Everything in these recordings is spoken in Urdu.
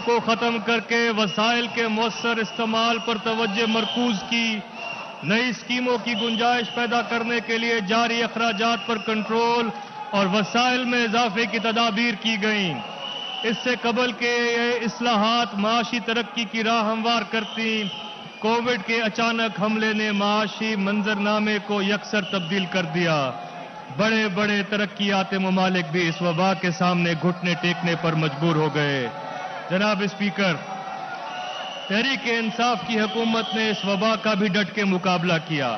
کو ختم کر کے وسائل کے مؤثر استعمال پر توجہ مرکوز کی، نئی اسکیموں کی گنجائش پیدا کرنے کے لیے جاری اخراجات پر کنٹرول اور وسائل میں اضافے کی تدابیر کی گئیں۔ اس سے قبل کے یہ اصلاحات معاشی ترقی کی راہ ہموار کرتی، کووڈ کے اچانک حملے نے معاشی منظرنامے کو یکسر تبدیل کر دیا۔ بڑے بڑے ترقیاتی ممالک بھی اس وبا کے سامنے گھٹنے ٹیکنے پر مجبور ہو گئے۔ جناب اسپیکر، تحریک انصاف کی حکومت نے اس وبا کا بھی ڈٹ کے مقابلہ کیا۔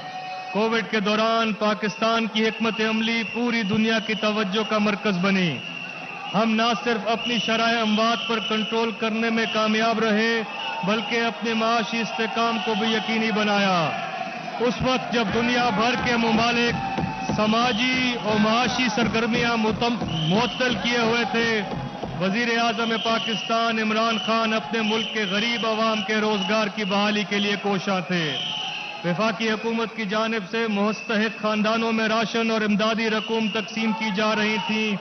کووڈ کے دوران پاکستان کی حکمت عملی پوری دنیا کی توجہ کا مرکز بنی۔ ہم نہ صرف اپنی شرح اموات پر کنٹرول کرنے میں کامیاب رہے بلکہ اپنے معاشی استحکام کو بھی یقینی بنایا۔ اس وقت جب دنیا بھر کے ممالک سماجی اور معاشی سرگرمیاں معطل کیے ہوئے تھے، وزیر اعظم پاکستان عمران خان اپنے ملک کے غریب عوام کے روزگار کی بحالی کے لیے کوشاں تھے۔ وفاقی حکومت کی جانب سے مستحق خاندانوں میں راشن اور امدادی رقوم تقسیم کی جا رہی تھیں۔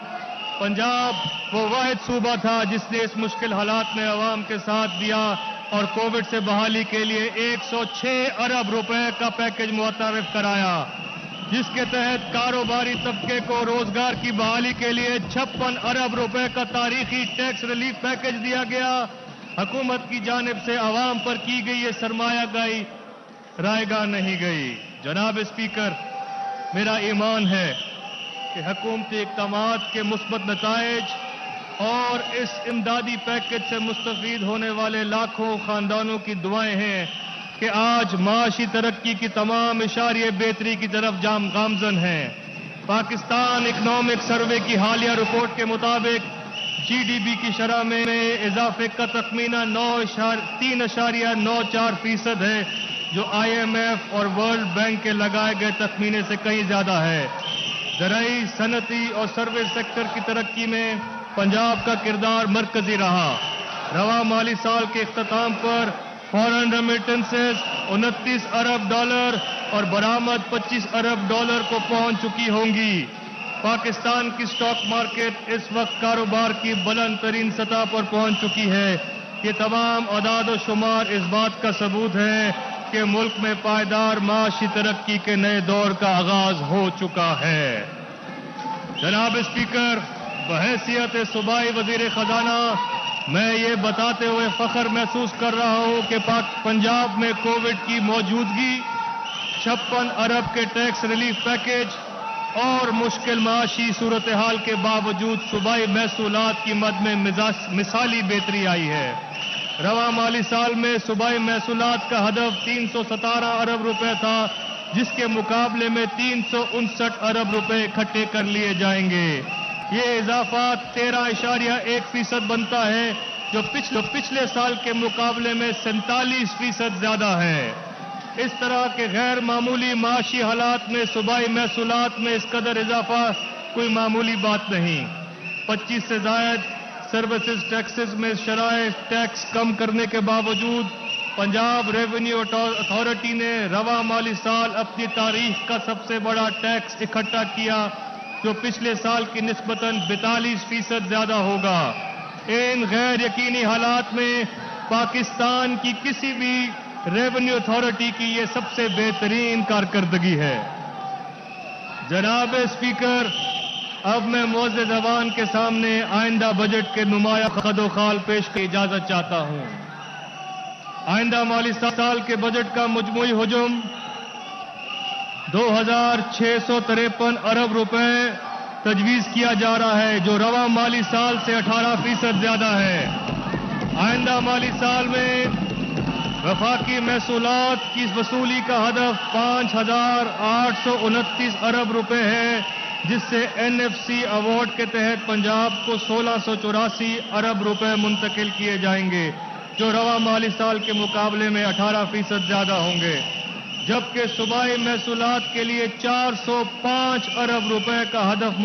پنجاب وہ واحد صوبہ تھا جس نے اس مشکل حالات میں عوام کے ساتھ دیا اور کووڈ سے بحالی کے لیے 106 ارب روپے کا پیکج متعارف کرایا، جس کے تحت کاروباری طبقے کو روزگار کی بحالی کے لیے 56 ارب روپے کا تاریخی ٹیکس ریلیف پیکج دیا گیا۔ حکومت کی جانب سے عوام پر کی گئی یہ سرمایہ کاری رائے گاہ نہیں گئی۔ جناب اسپیکر، میرا ایمان ہے کہ حکومتی اقدامات کے مثبت نتائج اور اس امدادی پیکج سے مستفید ہونے والے لاکھوں خاندانوں کی دعائیں ہیں کہ آج معاشی ترقی کی تمام اشاریے بہتری کی طرف گامزن ہیں۔ پاکستان اکنامک سروے کی حالیہ رپورٹ کے مطابق جی ڈی پی کی شرح میں اضافے کا تخمینہ 3.94% ہے، جو آئی ایم ایف اور ورلڈ بینک کے لگائے گئے تخمینے سے کہیں زیادہ ہے۔ زرعی، صنعتی اور سروس سیکٹر کی ترقی میں پنجاب کا کردار مرکزی رہا۔ رواں مالی سال کے اختتام پر فارن ریمیٹنسز 29 ارب ڈالر اور برآمد 25 ارب ڈالر کو پہنچ چکی ہوں گی۔ پاکستان کی سٹاک مارکیٹ اس وقت کاروبار کی بلند ترین سطح پر پہنچ چکی ہے۔ یہ تمام اعداد و شمار اس بات کا ثبوت ہے کہ ملک میں پائیدار معاشی ترقی کے نئے دور کا آغاز ہو چکا ہے۔ جناب اسپیکر، بحیثیت صوبائی وزیر خزانہ میں یہ بتاتے ہوئے فخر محسوس کر رہا ہوں کہ پنجاب میں کووڈ کی موجودگی، 56 ارب کے ٹیکس ریلیف پیکج اور مشکل معاشی صورتحال کے باوجود صوبائی محصولات کی مد میں مثالی بہتری آئی ہے۔ رواں مالی سال میں صوبائی محصولات کا ہدف 317 ارب روپے تھا، جس کے مقابلے میں 359 ارب روپے اکٹھے کر لیے جائیں گے۔ یہ اضافہ 13.1% بنتا ہے، جو پچھلے سال کے مقابلے میں 47% زیادہ ہے۔ اس طرح کے غیر معمولی معاشی حالات میں صوبائی محصولات میں اس قدر اضافہ کوئی معمولی بات نہیں۔ 25 سے زائد سروسز ٹیکسز میں شرائح ٹیکس کم کرنے کے باوجود پنجاب ریونیو اتھارٹی نے رواں مالی سال اپنی تاریخ کا سب سے بڑا ٹیکس اکٹھا کیا، جو پچھلے سال کی نسبتاً 42% زیادہ ہوگا۔ ان غیر یقینی حالات میں پاکستان کی کسی بھی ریونیو اتھارٹی کی یہ سب سے بہترین کارکردگی ہے۔ جناب اسپیکر، اب میں معزز ایوان کے سامنے آئندہ بجٹ کے نمایاں خد و خال پیش کی اجازت چاہتا ہوں۔ آئندہ مالی سال کے بجٹ کا مجموعی حجم 2653 ارب روپے تجویز کیا جا رہا ہے، جو رواں مالی سال سے 18% زیادہ ہے۔ آئندہ مالی سال میں وفاقی محصولات کی وصولی کا ہدف 5829 ارب روپے ہے، جس سے این ایف سی ایوارڈ کے تحت پنجاب کو 1684 ارب روپے منتقل کیے جائیں گے، جو رواں مالی سال کے مقابلے میں 18% زیادہ ہوں گے، جبکہ صوبائی محصولات کے لیے 405 ارب روپے کا ہدف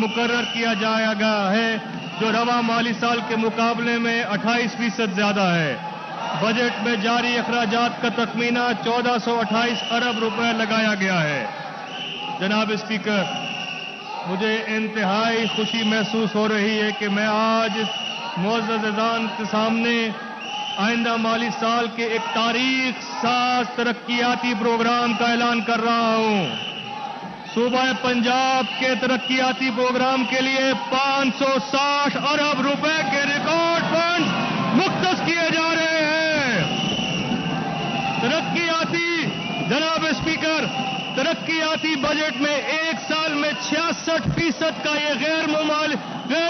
مقرر کیا جایا گیا ہے، جو رواں مالی سال کے مقابلے میں 28% زیادہ ہے۔ بجٹ میں جاری اخراجات کا تخمینہ 1428 ارب روپے لگایا گیا ہے۔ جناب اسپیکر، مجھے انتہائی خوشی محسوس ہو رہی ہے کہ میں آج اس معزز اذان کے سامنے آئندہ مالی سال کے ایک تاریخ ساز ترقیاتی پروگرام کا اعلان کر رہا ہوں۔ صوبہ پنجاب کے ترقیاتی پروگرام کے لیے 560 ارب روپے کے ریکارڈ فنڈ مختص کیے جا رہے ہیں۔ جناب اسپیکر، ترقیاتی بجٹ میں ایک سال میں 66% کا یہ غیر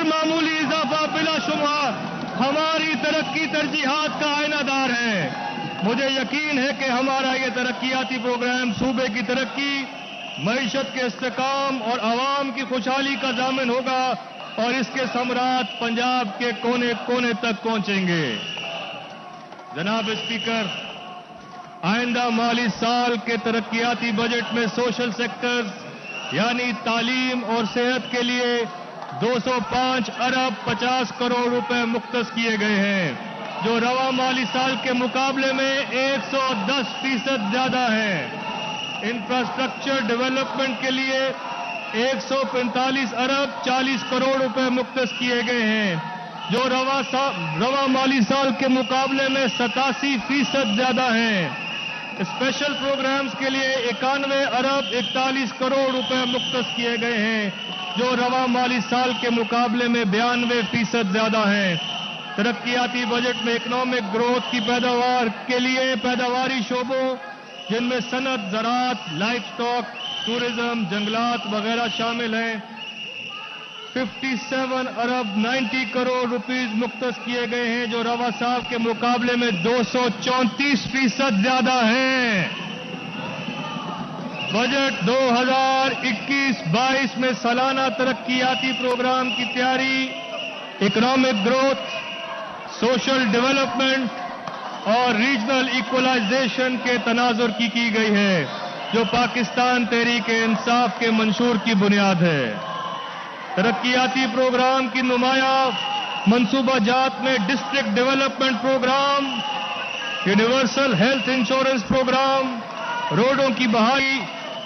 معمولی اضافہ بلا شبہ ہماری ترقی ترجیحات کا آئینہ دار ہے۔ مجھے یقین ہے کہ ہمارا یہ ترقیاتی پروگرام صوبے کی ترقی، معیشت کے استحکام اور عوام کی خوشحالی کا ضامن ہوگا اور اس کے ثمرات پنجاب کے کونے کونے تک پہنچیں گے۔ جناب اسپیکر، آئندہ مالی سال کے ترقیاتی بجٹ میں سوشل سیکٹرز یعنی تعلیم اور صحت کے لیے 205 ارب 50 کروڑ روپے مختص کیے گئے ہیں، جو رواں مالی سال کے مقابلے میں 110% زیادہ ہے۔ انفراسٹرکچر ڈیولپمنٹ کے لیے 145 ارب 40 کروڑ روپے مختص کیے گئے ہیں، جو رواں مالی سال کے مقابلے میں 87% زیادہ ہیں۔ اسپیشل پروگرامز کے لیے 91 ارب 41 کروڑ روپے مختص کیے گئے ہیں، جو رواں مالی سال کے مقابلے میں 92% زیادہ ہیں۔ ترقیاتی بجٹ میں اکنامک گروتھ کی پیداوار کے لیے پیداواری شعبوں جن میں صنعت، زراعت، لائف اسٹاک، ٹورزم، جنگلات وغیرہ شامل ہیں 57 ارب 90 کروڑ روپیز مختص کیے گئے ہیں، جو رواں سال کے مقابلے میں 234% زیادہ ہیں۔ بجٹ 2021-22 میں سالانہ ترقیاتی پروگرام کی تیاری اکنامک گروتھ، سوشل ڈیولپمنٹ اور ریجنل ایکولائزیشن کے تناظر کی گئی ہے، جو پاکستان تحریک انصاف کے منشور کی بنیاد ہے۔ ترقیاتی پروگرام کی نمایاں منصوبہ جات میں district development programme, universal health insurance programme, روڈوں کی بحالی،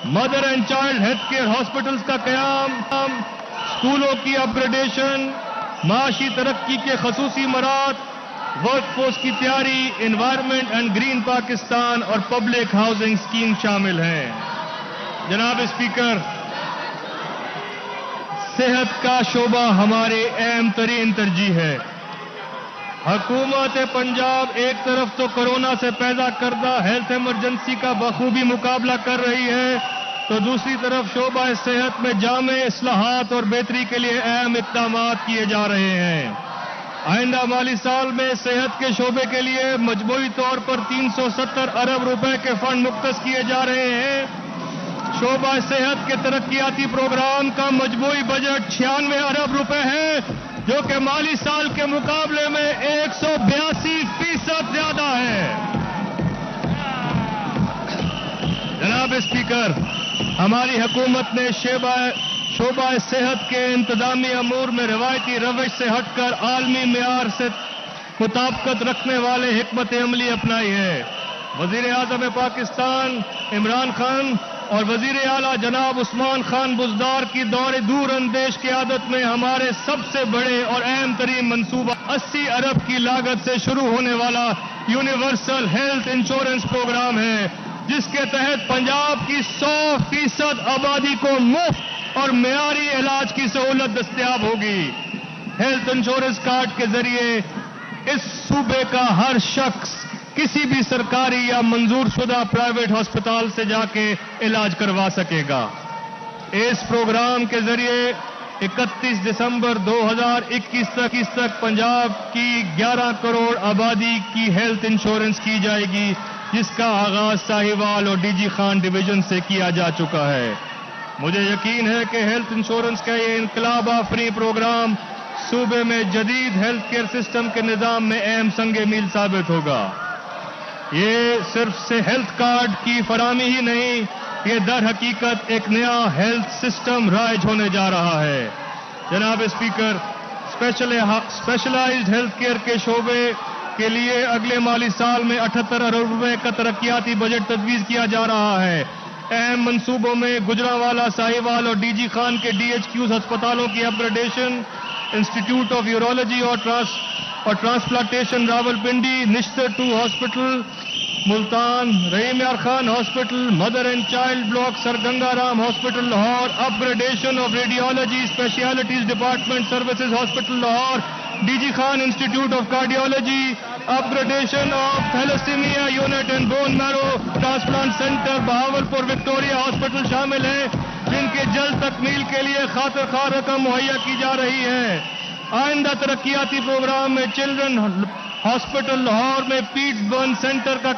mother and child health care hospitals کا قیام، اسکولوں کی اپ گریڈیشن، معاشی ترقی کے خصوصی مراحل، ورک فورس کی تیاری، انوائرمنٹ اینڈ گرین پاکستان اور پبلک ہاؤسنگ اسکیم شامل ہیں۔ جناب اسپیکر، صحت کا شعبہ ہماری اہم ترین ترجیح ہے۔ حکومت پنجاب ایک طرف تو کورونا سے پیدا کردہ ہیلتھ ایمرجنسی کا بخوبی مقابلہ کر رہی ہے، تو دوسری طرف شعبہ صحت میں جامع اصلاحات اور بہتری کے لیے اہم اقدامات کیے جا رہے ہیں۔ آئندہ مالی سال میں صحت کے شعبے کے لیے مجموعی طور پر 370 ارب روپے کے فنڈ مختص کیے جا رہے ہیں۔ شعبہ صحت کے ترقیاتی پروگرام کا مجموعی بجٹ 96 ارب روپے ہے، جو کہ مالی سال کے مقابلے میں 182% زیادہ ہے۔ جناب اسپیکر، ہماری حکومت نے شعبہ صحت کے انتظامی امور میں روایتی روش سے ہٹ کر عالمی معیار سے مطابقت رکھنے والے حکمت عملی اپنائی ہے۔ وزیر اعظم پاکستان عمران خان اور وزیر اعلیٰ جناب عثمان خان بزدار کی دور اندیش قیادت میں ہمارے سب سے بڑے اور اہم ترین منصوبہ 80 ارب کی لاگت سے شروع ہونے والا یونیورسل ہیلتھ انشورنس پروگرام ہے، جس کے تحت پنجاب کی 100% آبادی کو مفت اور معیاری علاج کی سہولت دستیاب ہوگی۔ ہیلتھ انشورنس کارڈ کے ذریعے اس صوبے کا ہر شخص کسی بھی سرکاری یا منظور شدہ پرائیویٹ ہسپتال سے جا کے علاج کروا سکے گا۔ اس پروگرام کے ذریعے 31 دسمبر 2021 تک پنجاب کی 11 کروڑ آبادی کی ہیلتھ انشورنس کی جائے گی، جس کا آغاز ساہیوال اور ڈی جی خان ڈویژن سے کیا جا چکا ہے۔ مجھے یقین ہے کہ ہیلتھ انشورنس کا یہ انقلاب آفریں پروگرام صوبے میں جدید ہیلتھ کیئر سسٹم کے نظام میں اہم سنگ میل ثابت ہوگا۔ یہ صرف سے ہیلتھ کارڈ کی فراہمی ہی نہیں، یہ در حقیقت ایک نیا ہیلتھ سسٹم رائج ہونے جا رہا ہے۔ جناب اسپیکر، اسپیشلائزڈ ہیلتھ کیئر کے شعبے کے لیے اگلے مالی سال میں 78 ارب روپے کا ترقیاتی بجٹ تجویز کیا جا رہا ہے۔ اہم منصوبوں میں گجرانوالہ، ساہیوال اور ڈی جی خان کے ڈی ایچ کیوز ہسپتالوں کی upgradation, institute of urology اور اور transplantation Rawalpindi, Nishtar 2 hospital Multan, Rahim Yar Khan hospital, mother and child block Sir Ganga Ram hospital Lahore, upgradation of radiology specialties department services hospital Lahore, D G Khan institute of cardiology, upgradation of thalassaemia unit and bone marrow transplant centre Bahawalpur Victoria hospital شامل ہیں، جن کے جلد تکمیل کے لیے خاطر خواہ رقم مہیا کی جا رہی ہے۔ آئندہ ترقیاتی پروگرام میں چلڈرن ہاسپٹل لاہور میں پیٹس برن سینٹر کا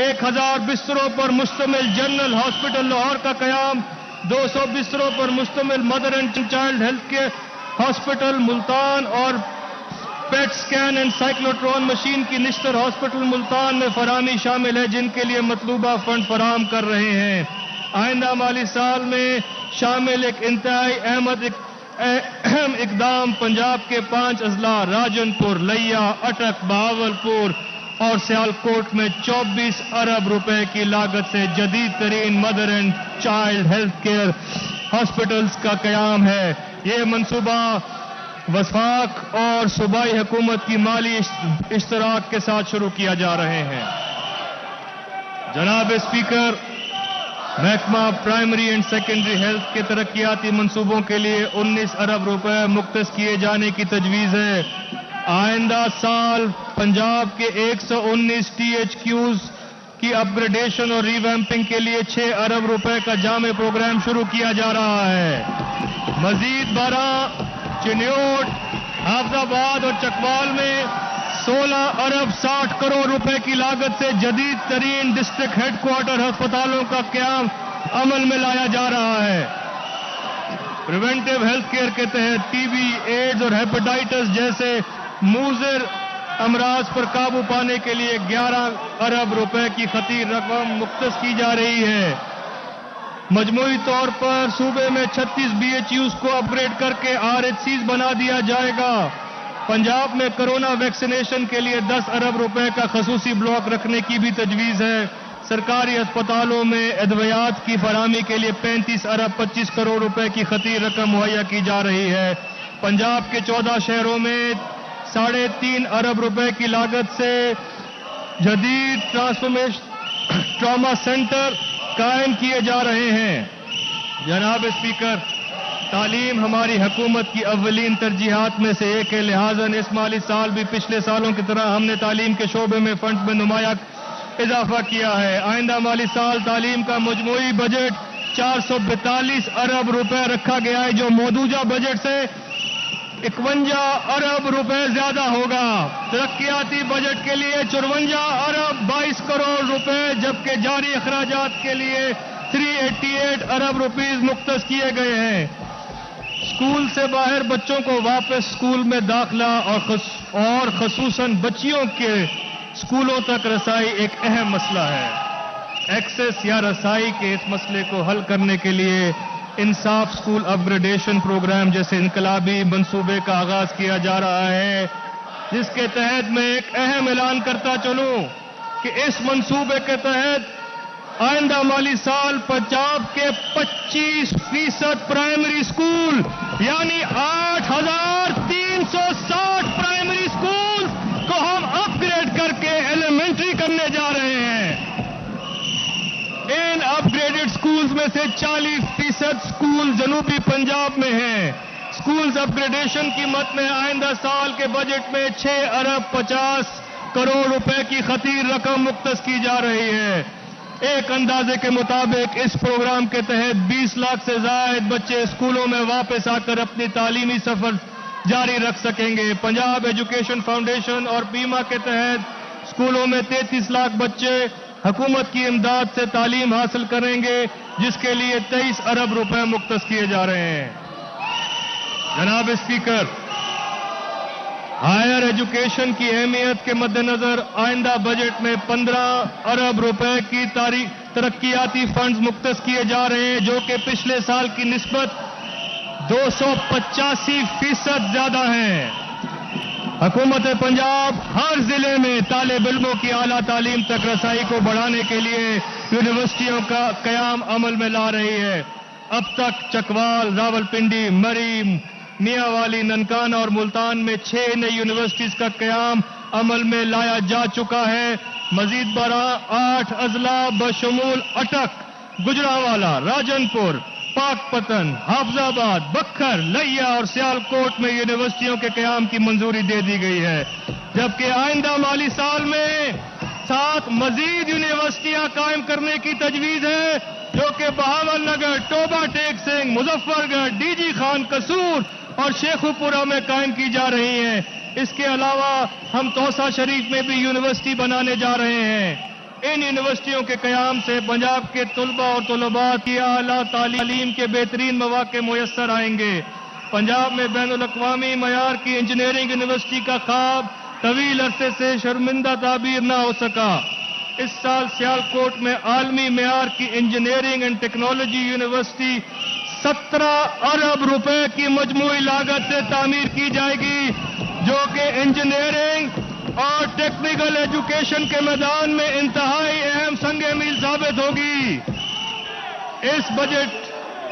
1000 بستروں پر مشتمل جنرل ہاسپٹل لاہور کا قیام، 200 بستروں پر مشتمل mother and child health care hospital Multan اور پیٹ سکین اینڈ سائیکلوٹرون مشین کی نشتر ہاسپٹل ملتان میں فراہمی شامل ہے، جن کے لیے مطلوبہ فنڈ فراہم کر رہے ہیں۔ آئندہ مالی سال میں شامل ایک انتہائی اہم اقدام پنجاب کے 5 اضلاع راجن پور، لیا، اٹک، بہاولپور اور سیالکوٹ میں 24 ارب روپے کی لاگت سے جدید ترین mother and child health care hospitals کا قیام ہے۔ یہ منصوبہ وفاق اور صوبائی حکومت کی مالی اشتراک کے ساتھ شروع کیا جا رہے ہیں۔ جناب اسپیکر، محکمہ پرائمری اینڈ سیکنڈری ہیلتھ کے ترقیاتی منصوبوں کے لیے 19 ارب روپے مختص کیے جانے کی تجویز ہے۔ آئندہ سال پنجاب کے 119 ٹی ایچ کیوز کی اپ گریڈیشن اور ریویمپنگ کے لیے 6 ارب روپے کا جامع پروگرام شروع کیا جا رہا ہے۔ مزید 12 چنیوٹ، حافظ آباد اور چکوال میں 16 ارب 60 کروڑ روپے کی لاگت سے جدید ترین ڈسٹرکٹ ہیڈ کوارٹر ہسپتالوں کا قیام عمل میں لایا جا رہا ہے۔ پریونٹیو ہیلتھ کیئر کے تحت ٹی بی، ایڈز اور ہیپاٹائٹس جیسے مضر امراض پر قابو پانے کے لیے 11 ارب روپے کی خطیر رقم مختص کی جا رہی ہے۔ مجموعی طور پر صوبے میں 36 بی ایچ یوز کو اپ گریڈ کر کے آر ایچ سیز بنا دیا جائے گا۔ پنجاب میں کرونا ویکسینیشن کے لیے 10 ارب روپے کا خصوصی بلاک رکھنے کی بھی تجویز ہے۔ سرکاری اسپتالوں میں ادویات کی فراہمی کے لیے 35 ارب 25 کروڑ روپے کی خطیر رقم مہیا کی جا رہی ہے۔ پنجاب کے 14 شہروں میں 3.5 ارب روپے کی لاگت سے جدید ٹراما سینٹر قائم کیے جا رہے ہیں۔ جناب اسپیکر، تعلیم ہماری حکومت کی اولین ترجیحات میں سے ایک ہے، لہذا اس مالی سال بھی پچھلے سالوں کی طرح ہم نے تعلیم کے شعبے میں فنڈز میں نمایاں اضافہ کیا ہے۔ آئندہ مالی سال تعلیم کا مجموعی بجٹ 442 ارب روپے رکھا گیا ہے، جو موجودہ بجٹ سے 51 ارب روپے زیادہ ہوگا۔ ترقیاتی بجٹ کے لیے 54 ارب 22 کروڑ روپے، جبکہ جاری اخراجات کے لیے 388 ارب روپیز مختص کیے گئے ہیں۔ اسکول سے باہر بچوں کو واپس اسکول میں داخلہ اور خصوصاً بچیوں کے اسکولوں تک رسائی ایک اہم مسئلہ ہے۔ ایکسیس یا رسائی کے اس مسئلے کو حل کرنے کے لیے انصاف اسکول اپ گریڈیشن پروگرام جیسے انقلابی منصوبے کا آغاز کیا جا رہا ہے، جس کے تحت میں ایک اہم اعلان کرتا چلوں کہ اس منصوبے کے تحت آئندہ مالی سال پنجاب کے 25% پرائمری اسکول یعنی 8360 پرائمری اسکول کو ہم اپ گریڈ کر کے ایلیمنٹری کرنے جا رہے ہیں۔ ان اپ گریڈڈ اسکولز میں سے 40% اسکول جنوبی پنجاب میں ہیں۔ اسکولز اپ گریڈیشن کی مد میں آئندہ سال کے بجٹ میں 6 ارب 50 کروڑ روپے کی خطیر رقم مختص کی جا رہی ہے۔ ایک اندازے کے مطابق اس پروگرام کے تحت 20 لاکھ سے زائد بچے اسکولوں میں واپس آ کر اپنی تعلیمی سفر جاری رکھ سکیں گے۔ پنجاب ایجوکیشن فاؤنڈیشن اور بیما کے تحت اسکولوں میں 33 لاکھ بچے حکومت کی امداد سے تعلیم حاصل کریں گے، جس کے لیے 23 ارب روپے مختص کیے جا رہے ہیں۔ جناب اسپیکر، ہائر ایجوکیشن کی اہمیت کے مد نظر آئندہ بجٹ میں 15 ارب روپے کی ترقیاتی فنڈز مختص کیے جا رہے ہیں، جو کہ پچھلے سال کی نسبت 285% زیادہ ہیں۔ حکومت پنجاب ہر ضلع میں طالب علموں کی اعلیٰ تعلیم تک رسائی کو بڑھانے کے لیے یونیورسٹیوں کا قیام عمل میں لا رہی ہے۔ اب تک چکوال، راولپنڈی، مریم، میاں والی، ننکانہ اور ملتان میں 6 نئی یونیورسٹیز کا قیام عمل میں لایا جا چکا ہے۔ مزید برآں 8 اضلاع بشمول اٹک، گجرانوالہ، راجن پور، پاک پتن، حافظ آباد، بکھر، لیا اور سیالکوٹ میں یونیورسٹیوں کے قیام کی منظوری دے دی گئی ہے، جبکہ آئندہ مالی سال میں 7 مزید یونیورسٹیاں قائم کرنے کی تجویز ہے، جو کہ بہاول نگر، ٹوبہ ٹیک سنگھ، مظفر گڑھ، ڈی جی خان، قصور اور شیخو پورہ میں قائم کی جا رہی ہیں۔ اس کے علاوہ ہم توسا شریف میں بھی یونیورسٹی بنانے جا رہے ہیں۔ ان یونیورسٹیوں کے قیام سے پنجاب کے طلباء اور طلباء کی اعلیٰ تعلیم کے بہترین مواقع میسر آئیں گے۔ پنجاب میں بین الاقوامی معیار کی انجینئرنگ یونیورسٹی کا خواب طویل عرصے سے شرمندہ تعبیر نہ ہو سکا۔ اس سال سیالکوٹ میں عالمی معیار کی انجینئرنگ اینڈ ٹیکنالوجی یونیورسٹی 17 ارب روپے کی مجموعی لاگت سے تعمیر کی جائے گی، جو کہ انجینئرنگ اور ٹیکنیکل ایجوکیشن کے میدان میں انتہائی اہم سنگ میل ثابت ہوگی۔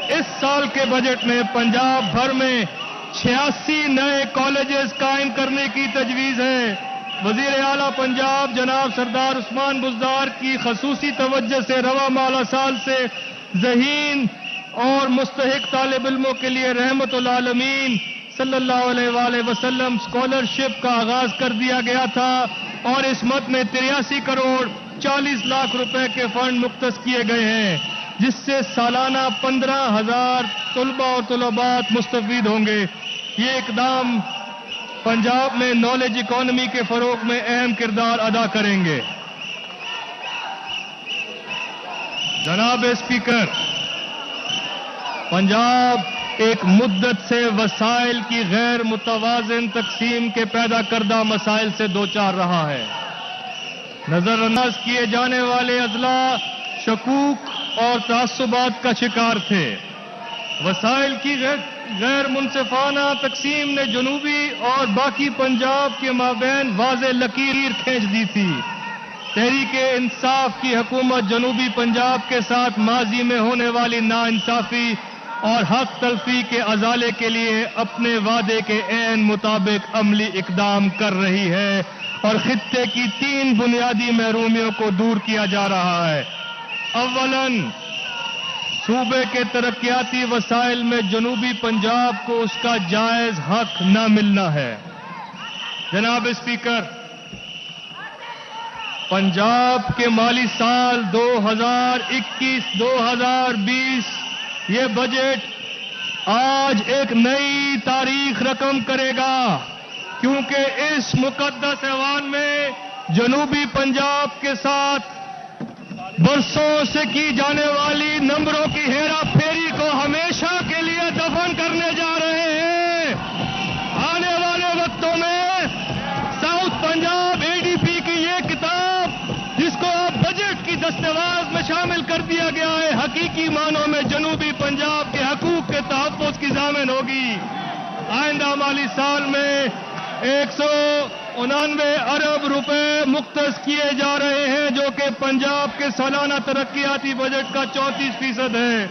اس سال کے بجٹ میں پنجاب بھر میں 86 نئے کالجز قائم کرنے کی تجویز ہے۔ وزیر اعلیٰ پنجاب جناب سردار عثمان بزدار کی خصوصی توجہ سے رواں مالی سال سے ذہین اور مستحق طالب علموں کے لیے رحمت العالمین صلی اللہ علیہ وآلہ وسلم اسکالرشپ کا آغاز کر دیا گیا تھا، اور اس مد میں 83 کروڑ 40 لاکھ روپے کے فنڈ مختص کیے گئے ہیں، جس سے سالانہ 15,000 طلباء اور طلبات مستفید ہوں گے۔ یہ اقدام پنجاب میں نالج اکانومی کے فروغ میں اہم کردار ادا کریں گے۔ جناب اسپیکر، پنجاب ایک مدت سے وسائل کی غیر متوازن تقسیم کے پیدا کردہ مسائل سے دوچار رہا ہے۔ نظر انداز کیے جانے والے اضلاع شکوک اور تعصبات کا شکار تھے۔ وسائل کی غیر منصفانہ تقسیم نے جنوبی اور باقی پنجاب کے مابین واضح لکیر کھینچ دی تھی۔ تحریک انصاف کی حکومت جنوبی پنجاب کے ساتھ ماضی میں ہونے والی ناانصافی اور حق تلفی کے ازالے کے لیے اپنے وعدے کے عین مطابق عملی اقدام کر رہی ہے، اور خطے کی 3 بنیادی محرومیوں کو دور کیا جا رہا ہے۔ اولاً، صوبے کے ترقیاتی وسائل میں جنوبی پنجاب کو اس کا جائز حق نہ ملنا ہے۔ جناب اسپیکر، پنجاب کے مالی سال 2021-2020 یہ بجٹ آج ایک نئی تاریخ رقم کرے گا، کیونکہ اس مقدس ایوان میں جنوبی پنجاب کے ساتھ برسوں سے کی جانے والی نمبروں کی ہیرا پھیری کو ہمیشہ کے لیے دفن کرنے جا رہے ہیں۔ آنے والے وقتوں میں ساؤتھ پنجاب ADP کی یہ کتاب، جس کو اب بجٹ کی دستاویز میں شامل کر دیا گیا ہے، حقیقی معنوں میں جنوبی پنجاب کے حقوق کے تحفظ کی ضامن ہوگی۔ آئندہ مالی سال میں 189 ارب روپے مختص کیے جا رہے ہیں، جو کہ پنجاب کے سالانہ ترقیاتی بجٹ کا 34% ہے۔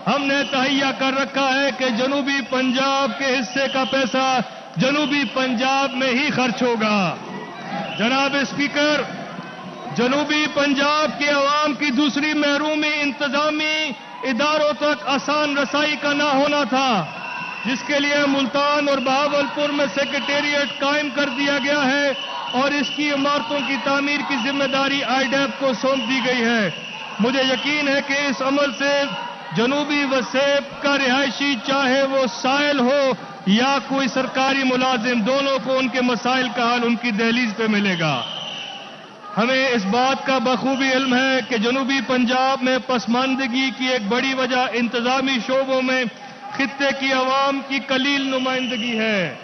ہم نے تہیہ کر رکھا ہے کہ جنوبی پنجاب کے حصے کا پیسہ جنوبی پنجاب میں ہی خرچ ہوگا۔ جناب اسپیکر، جنوبی پنجاب کے عوام کی دوسری محرومی انتظامی اداروں تک آسان رسائی کا نہ ہونا تھا، جس کے لیے ملتان اور بہاولپور میں سیکریٹریٹ قائم کر دیا گیا ہے، اور اس کی عمارتوں کی تعمیر کی ذمہ داری IDEP کو سونپ دی گئی ہے۔ مجھے یقین ہے کہ اس عمل سے جنوبی وسیب کا رہائشی، چاہے وہ سائل ہو یا کوئی سرکاری ملازم، دونوں کو ان کے مسائل کا حل ان کی دہلیز پہ ملے گا۔ ہمیں اس بات کا بخوبی علم ہے کہ جنوبی پنجاب میں پسماندگی کی ایک بڑی وجہ انتظامی شعبوں میں خطے کی عوام کی قلیل نمائندگی ہے۔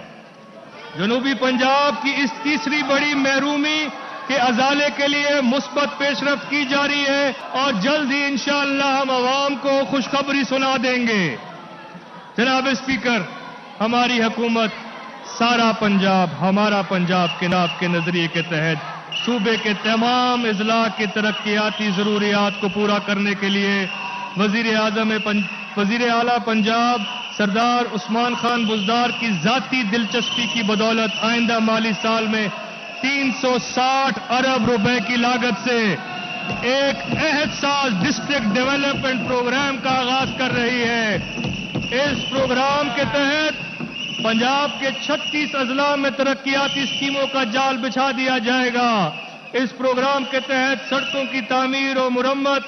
جنوبی پنجاب کی اس تیسری بڑی محرومی کے ازالے کے لیے مثبت پیش رفت کی جا رہی ہے، اور جلد ہی انشاءاللہ ہم عوام کو خوشخبری سنا دیں گے۔ جناب اسپیکر، ہماری حکومت سارا پنجاب ہمارا پنجاب کے ناب کے نظریے کے تحت صوبے کے تمام اضلاع کی ترقیاتی ضروریات کو پورا کرنے کے لیے وزیر اعلیٰ پنجاب سردار عثمان خان بزدار کی ذاتی دلچسپی کی بدولت آئندہ مالی سال میں 360 ارب روپے کی لاگت سے ایک عہد ساز ڈسٹرکٹ ڈیولپمنٹ پروگرام کا آغاز کر رہی ہے۔ اس پروگرام کے تحت پنجاب کے 36 اضلاع میں ترقیاتی اسکیموں کا جال بچھا دیا جائے گا۔ اس پروگرام کے تحت سڑکوں کی تعمیر و مرمت،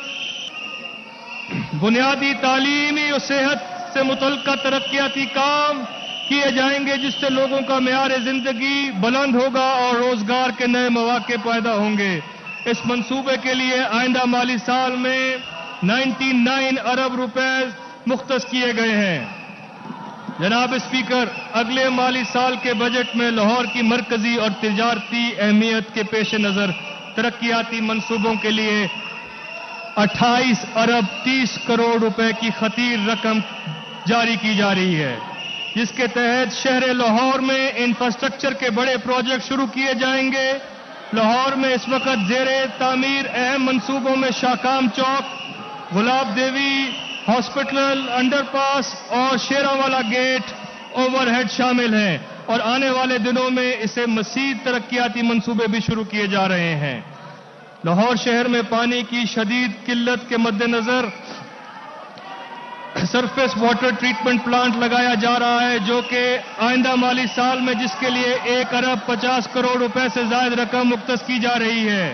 بنیادی تعلیمی اور صحت سے متعلقہ ترقیاتی کام کیے جائیں گے، جس سے لوگوں کا معیار زندگی بلند ہوگا اور روزگار کے نئے مواقع پیدا ہوں گے۔ اس منصوبے کے لیے آئندہ مالی سال میں 99 ارب روپے مختص کیے گئے ہیں۔ جناب اسپیکر، اگلے مالی سال کے بجٹ میں لاہور کی مرکزی اور تجارتی اہمیت کے پیش نظر ترقیاتی منصوبوں کے لیے 28 ارب 30 کروڑ روپے کی خطیر رقم جاری کی جا رہی ہے، جس کے تحت شہر لاہور میں انفراسٹرکچر کے بڑے پروجیکٹ شروع کیے جائیں گے۔ لاہور میں اس وقت زیر تعمیر اہم منصوبوں میں شاکام چوک، گلاب دیوی ہاسپٹل، انڈر پاس اور شیراوالا گیٹ اوور ہیڈ شامل ہیں، اور آنے والے دنوں میں اسے مزید ترقیاتی منصوبے بھی شروع کیے جا رہے ہیں۔ لاہور شہر میں پانی کی شدید قلت کے مد نظر سرفیس واٹر ٹریٹمنٹ پلانٹ لگایا جا رہا ہے، جو کہ آئندہ مالی سال میں جس کے لیے 1 ارب 50 کروڑ روپے سے زائد رقم مختص کی جا رہی ہے۔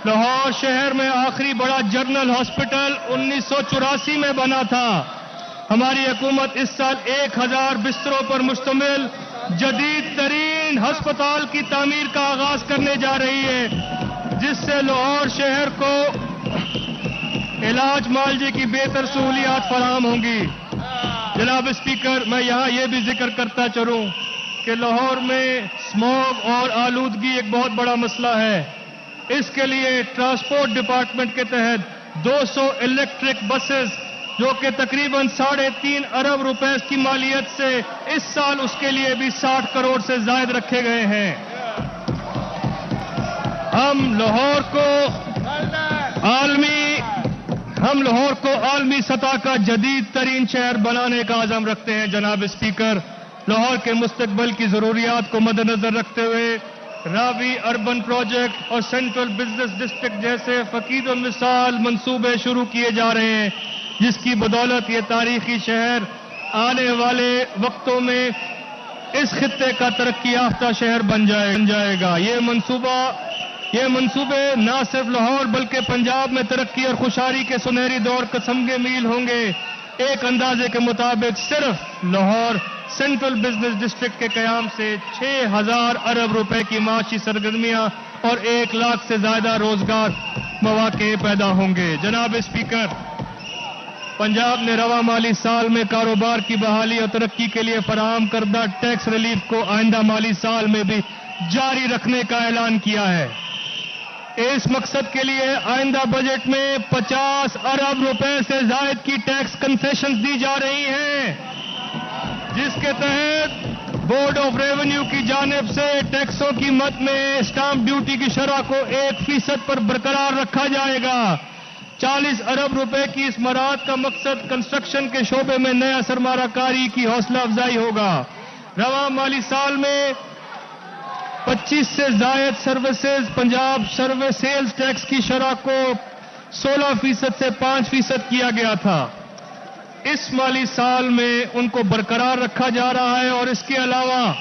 لاہور شہر میں آخری بڑا جنرل ہاسپٹل 1984 میں بنا تھا۔ ہماری حکومت اس سال 1000 بستروں پر مشتمل جدید ترین ہسپتال کی تعمیر کا آغاز کرنے جا رہی ہے، جس سے لاہور شہر کو علاج معالجے کی بہتر سہولیات فراہم ہوں گی۔ جناب اسپیکر، میں یہاں یہ بھی ذکر کرتا چلوں کہ لاہور میں اسموگ اور آلودگی ایک بہت بڑا مسئلہ ہے۔ اس کے لیے ٹرانسپورٹ ڈپارٹمنٹ کے تحت 200 الیکٹرک بسز، جو کہ تقریباً 3.5 ارب روپے کی مالیت سے اس سال اس کے لیے بھی 60 کروڑ سے زائد رکھے گئے ہیں۔ ہم لاہور کو عالمی سطح کا جدید ترین شہر بنانے کا عزم رکھتے ہیں۔ جناب اسپیکر، لاہور کے مستقبل کی ضروریات کو مد نظر رکھتے ہوئے راوی اربن پروجیکٹ اور سینٹرل بزنس ڈسٹرکٹ جیسے فقید المثال منصوبے شروع کیے جا رہے ہیں، جس کی بدولت یہ تاریخی شہر آنے والے وقتوں میں اس خطے کا ترقی یافتہ شہر بن جائے گا۔ یہ منصوبے نہ صرف لاہور بلکہ پنجاب میں ترقی اور خوشحالی کے سنہری دور کا سنگ میل ہوں گے۔ ایک اندازے کے مطابق صرف لاہور سینٹرل بزنس ڈسٹرکٹ کے قیام سے 6000 ارب روپے کی معاشی سرگرمیاں اور 1 لاکھ سے زیادہ روزگار مواقع پیدا ہوں گے۔ جناب اسپیکر، پنجاب نے رواں مالی سال میں کاروبار کی بحالی اور ترقی کے لیے فراہم کردہ ٹیکس ریلیف کو آئندہ مالی سال میں بھی جاری رکھنے کا اعلان کیا ہے۔ اس مقصد کے لیے آئندہ بجٹ میں 50 ارب روپے سے زائد کی ٹیکس کنسیشنز دی جا رہی ہیں، جس کے تحت بورڈ آف ریونیو کی جانب سے ٹیکسوں کی مد میں اسٹامپ ڈیوٹی کی شرح کو 1% پر برقرار رکھا جائے گا۔ 40 ارب روپے کی اس مراعات کا مقصد کنسٹرکشن کے شعبے میں نیا سرمایہ کاری کی حوصلہ افزائی ہوگا۔ رواں مالی سال میں 25 سے زائد services Punjab service sales tax کی شرح کو 16% سے 5% کیا گیا تھا۔ اس مالی سال میں ان کو برقرار رکھا جا رہا ہے، اور اس کے علاوہ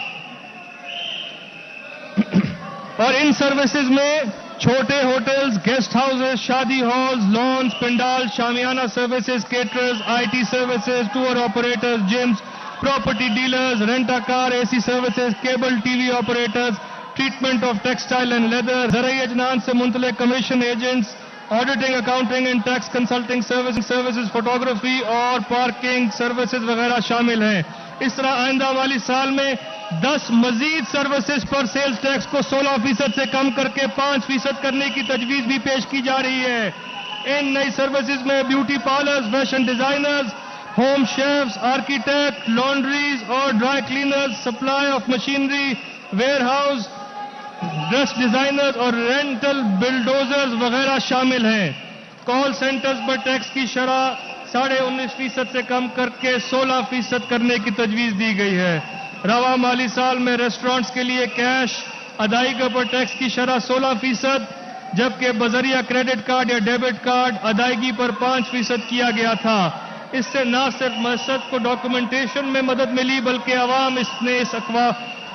اور ان سروسز میں چھوٹے ہوٹلز، گیسٹ ہاؤسز، شادی ہالز، لانز، پنڈال، شامیانہ services, caterers, I T services, tour operators, gyms, property dealers, rent a car A C services, cable T V operators, treatment of textile and leather, زرعی اجناس سے منسلک commission agents, auditing, accounting and tax consulting services, photography اور پارکنگ سروسز وغیرہ شامل ہیں۔ اس طرح آئندہ والی سال میں 10 مزید سروسز پر سیلز ٹیکس کو 16% سے کم کر کے 5% کرنے کی تجویز بھی پیش کی جا رہی ہے۔ ان نئی سروسز میں beauty parlours, fashion designers, home chefs, architect, laundries اور dry cleaners, supply of machinery, warehouse, dress designers اور رینٹل بلڈوزرز وغیرہ شامل ہیں۔ کال سینٹرز پر ٹیکس کی شرح 19.5% سے کم کر کے 16% کرنے کی تجویز دی گئی ہے۔ رواں مالی سال میں ریسٹورانٹس کے لیے کیش ادائیگی پر ٹیکس کی شرح 16%، جبکہ بذریعہ کریڈٹ کارڈ یا ڈیبٹ کارڈ ادائیگی پر 5% کیا گیا تھا۔ اس سے نہ صرف معیشت کو ڈاکومنٹیشن میں مدد ملی بلکہ عوام نے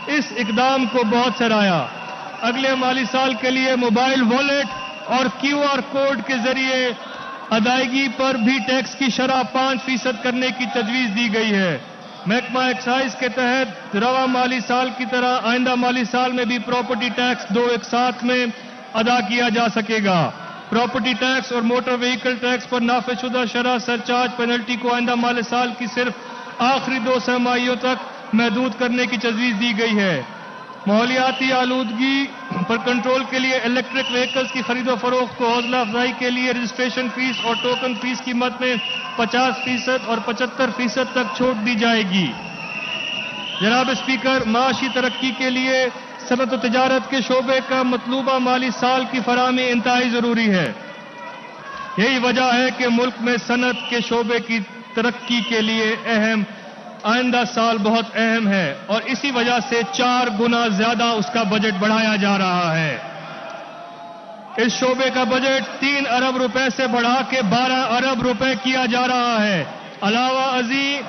اس اقدام کو بہت سراہا۔ اگلے مالی سال کے لیے موبائل والیٹ اور QR کوڈ کے ذریعے ادائیگی پر بھی ٹیکس کی شرح 5% کرنے کی تجویز دی گئی ہے۔ محکمہ ایکسائز کے تحت رواں مالی سال کی طرح آئندہ مالی سال میں بھی پراپرٹی ٹیکس دو ایک ساتھ میں ادا کیا جا سکے گا۔ پراپرٹی ٹیکس اور موٹر وہیکل ٹیکس پر نافذ شدہ شرح سرچارج پینلٹی کو آئندہ مالی سال کی صرف آخری 2 سرمائیوں تک محدود کرنے کی تجویز دی گئی ہے۔ ماحولیاتی آلودگی پر کنٹرول کے لیے الیکٹرک وہیکلز کی خرید و فروخت کو حوصلہ افزائی کے لیے رجسٹریشن فیس اور ٹوکن فیس قیمت میں 50% اور 75% تک چھوٹ دی جائے گی۔ جناب اسپیکر، معاشی ترقی کے لیے صنعت و تجارت کے شعبے کا مطلوبہ مالی سال کی فراہمی انتہائی ضروری ہے۔ یہی وجہ ہے کہ ملک میں صنعت کے شعبے کی ترقی کے لیے آئندہ سال بہت اہم ہے اور اسی وجہ سے 4 گنا زیادہ اس کا بجٹ بڑھایا جا رہا ہے۔ اس شعبے کا بجٹ 3 ارب روپے سے بڑھا کے 12 ارب روپے کیا جا رہا ہے۔ علاوہ ازیں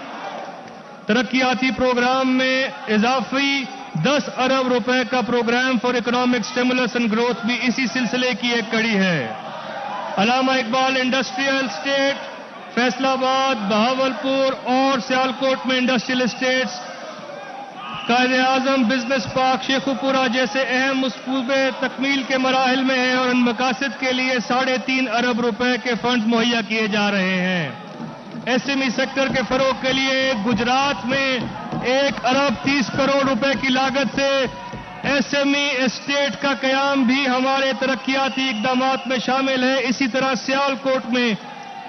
ترقیاتی پروگرام میں اضافی 10 ارب روپے کا program for economic stimulus and growth بھی اسی سلسلے کی ایک کڑی ہے۔ علامہ اقبال انڈسٹریل اسٹیٹ، فیصل آباد، بہاولپور اور سیالکوٹ میں industrial status, Quaid Azam business park Sheikhupura جیسے اہم منصوبے تکمیل کے مراحل میں ہیں اور ان مقاصد کے لیے 3.5 ارب روپے کے فنڈز مہیا کیے جا رہے ہیں۔ SME سیکٹر کے فروغ کے لیے گجرات میں 1 ارب 30 کروڑ روپے کی لاگت سے SME اسٹیٹ کا قیام بھی ہمارے ترقیاتی اقدامات میں شامل ہے۔ اسی طرح سیالکوٹ میں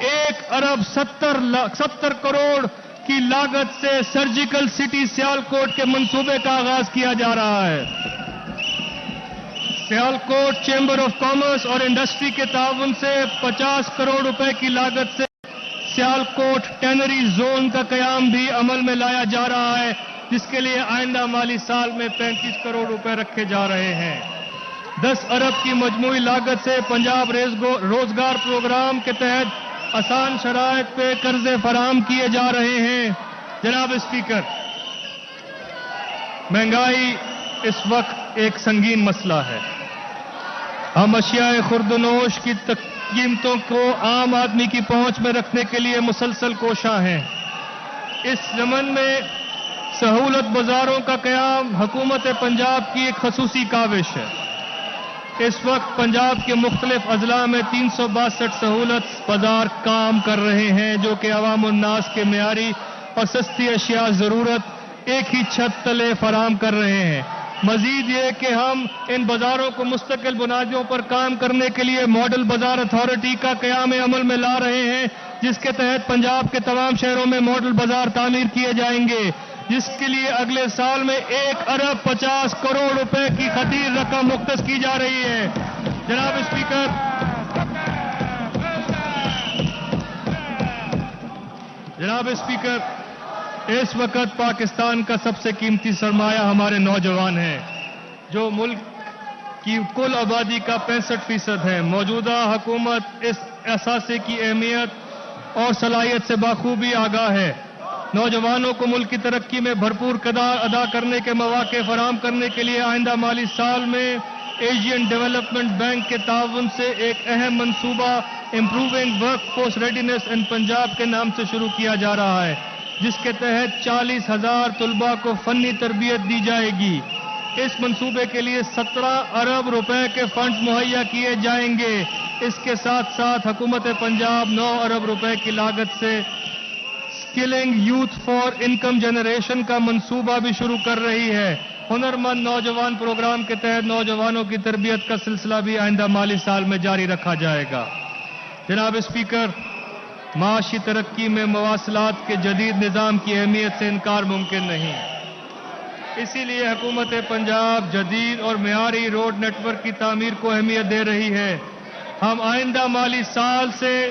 1 ارب 70 کروڑ کی لاگت سے سرجیکل سٹی سیالکوٹ کے منصوبے کا آغاز کیا جا رہا ہے۔ سیالکوٹ چیمبر آف کامرس اور انڈسٹری کے تعاون سے 50 کروڑ روپے کی لاگت سے سیالکوٹ ٹینری زون کا قیام بھی عمل میں لایا جا رہا ہے، جس کے لیے آئندہ مالی سال میں 35 کروڑ روپے رکھے جا رہے ہیں۔ 10 ارب کی مجموعی لاگت سے پنجاب روزگار پروگرام کے تحت آسان شرائط پہ قرضے فراہم کیے جا رہے ہیں۔ جناب اسپیکر، مہنگائی اس وقت ایک سنگین مسئلہ ہے۔ ہم اشیاء خوردنوش کی قیمتوں کو عام آدمی کی پہنچ میں رکھنے کے لیے مسلسل کوشاں ہیں۔ اس ضمن میں سہولت بازاروں کا قیام حکومت پنجاب کی ایک خصوصی کاوش ہے۔ اس وقت پنجاب کے مختلف اضلاع میں 362 سہولت بازار کام کر رہے ہیں، جو کہ عوام الناس کے معیاری اور سستی اشیاء ضرورت ایک ہی چھت تلے فراہم کر رہے ہیں۔ مزید یہ کہ ہم ان بازاروں کو مستقل بنیادوں پر کام کرنے کے لیے ماڈل بازار اتھارٹی کا قیام عمل میں لا رہے ہیں، جس کے تحت پنجاب کے تمام شہروں میں ماڈل بازار تعمیر کیے جائیں گے، جس کے لیے اگلے سال میں 1 ارب 50 کروڑ روپے کی خطیر رقم مختص کی جا رہی ہے۔ جناب اسپیکر، اس وقت پاکستان کا سب سے قیمتی سرمایہ ہمارے نوجوان ہیں، جو ملک کی کل آبادی کا 65% ہے۔ موجودہ حکومت اس اثاثے کی اہمیت اور صلاحیت سے بخوبی آگاہ ہے۔ نوجوانوں کو ملک کی ترقی میں بھرپور کردار ادا کرنے کے مواقع فراہم کرنے کے لیے آئندہ مالی سال میں ایشین ڈیولپمنٹ بینک کے تعاون سے ایک اہم منصوبہ امپروونگ ورک فورس ریڈینس ان پنجاب کے نام سے شروع کیا جا رہا ہے، جس کے تحت 40,000 طلباء کو فنی تربیت دی جائے گی۔ اس منصوبے کے لیے 17 ارب روپے کے فنڈز مہیا کیے جائیں گے۔ اس کے ساتھ ساتھ حکومت پنجاب 9 ارب روپے کی لاگت سے skilling youth for income generation کا منصوبہ بھی شروع کر رہی ہے۔ ہنرمند نوجوان پروگرام کے تحت نوجوانوں کی تربیت کا سلسلہ بھی آئندہ مالی سال میں جاری رکھا جائے گا۔ جناب اسپیکر، معاشی ترقی میں مواصلات کے جدید نظام کی اہمیت سے انکار ممکن نہیں۔ اسی لیے حکومت پنجاب جدید اور معیاری روڈ نیٹ ورک کی تعمیر کو اہمیت دے رہی ہے۔ ہم آئندہ مالی سال سے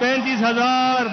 35,000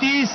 30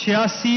86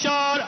4